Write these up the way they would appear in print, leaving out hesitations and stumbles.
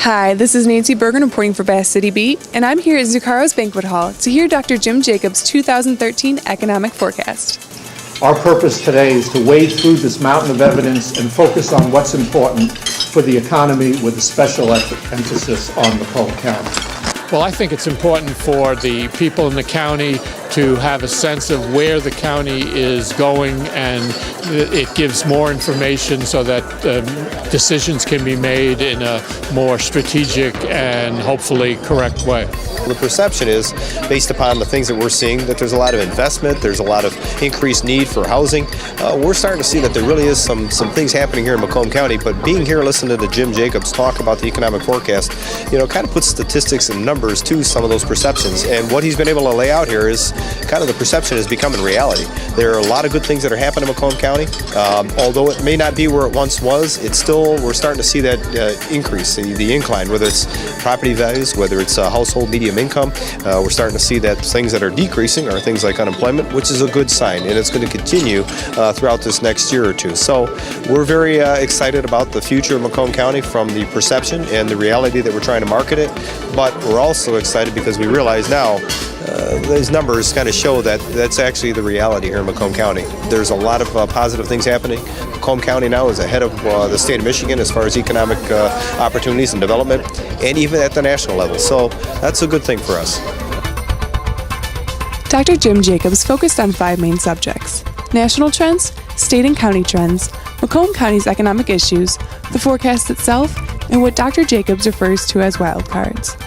Hi, this is Nancy Berggren reporting for Bass City Beat, and I'm here at Zuccaro's Banquet Hall to hear Dr. Jim Jacobs' 2013 economic forecast. Our purpose today is to wade through this mountain of evidence and focus on what's important for the economy with a special emphasis on Macomb County. Well, I think it's important for the people in the county to have a sense of where the county is going, and it gives more information so that decisions can be made in a more strategic and hopefully correct way. The perception is, based upon the things that we're seeing, that there's a lot of investment, there's a lot of increased need for housing. We're starting to see that there really is some things happening here in Macomb County, but being here listening to Jim Jacobs talk about the economic forecast, kind of puts statistics and numbers to some of those perceptions. And what he's been able to lay out here is kind of the perception is becoming reality. There are a lot of good things that are happening in Macomb County. Although it may not be where it once was, we're starting to see that increase, the incline, whether it's property values, whether it's household medium income. We're starting to see that things that are decreasing are things like unemployment, which is a good sign, and it's going to continue throughout this next year or two. So we're very excited about the future of Macomb County from the perception and the reality that we're trying to market it, but we're also excited because we realize now these numbers kind of show that that's actually the reality here in Macomb County. There's a lot of positive things happening. Macomb County now is ahead of the state of Michigan as far as economic opportunities and development, and even at the national level. So that's a good thing for us. Dr. Jim Jacobs focused on 5 main subjects: national trends, state and county trends, Macomb County's economic issues, the forecast itself, and what Dr. Jacobs refers to as wildcards.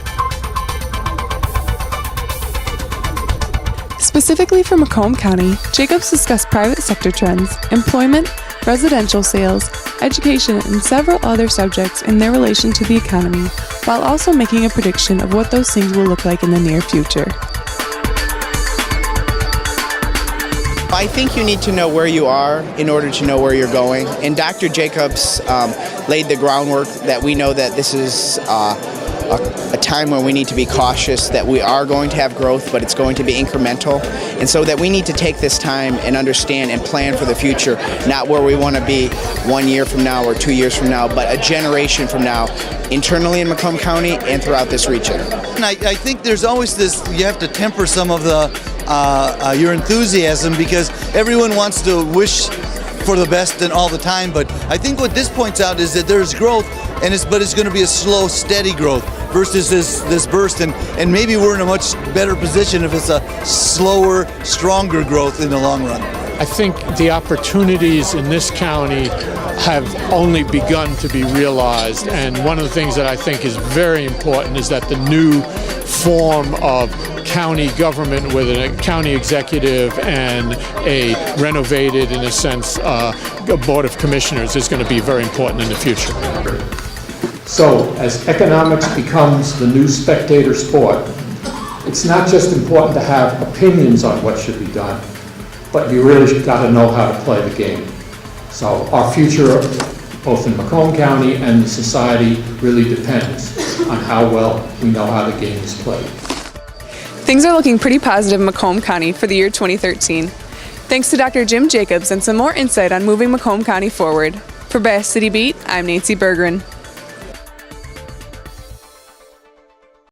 Specifically for Macomb County, Jacobs discussed private sector trends, employment, residential sales, education, and several other subjects in their relation to the economy, while also making a prediction of what those things will look like in the near future. I think you need to know where you are in order to know where you're going. And Dr. Jacobs laid the groundwork that we know that this is a time when we need to be cautious, that we are going to have growth, but it's going to be incremental. And so that we need to take this time and understand and plan for the future, not where we want to be 1 year from now or 2 years from now, but a generation from now, internally in Macomb County and throughout this region. And I think there's always this, you have to temper some of your enthusiasm, because everyone wants to wish for the best and all the time, but I think what this points out is that there's growth, but it's going to be a slow, steady growth versus this burst, and maybe we're in a much better position if it's a slower, stronger growth in the long run. I think the opportunities in this county have only begun to be realized, and one of the things that I think is very important is that the new form of county government with a county executive and a renovated, in a sense, a board of commissioners is going to be very important in the future. So, as economics becomes the new spectator sport, it's not just important to have opinions on what should be done, but you really got to know how to play the game. So our future, both in Macomb County and the society, really depends on how well we know how the game is played. Things are looking pretty positive in Macomb County for the year 2013. Thanks to Dr. Jim Jacobs and some more insight on moving Macomb County forward. For Bass City Beat, I'm Nancy Berggren.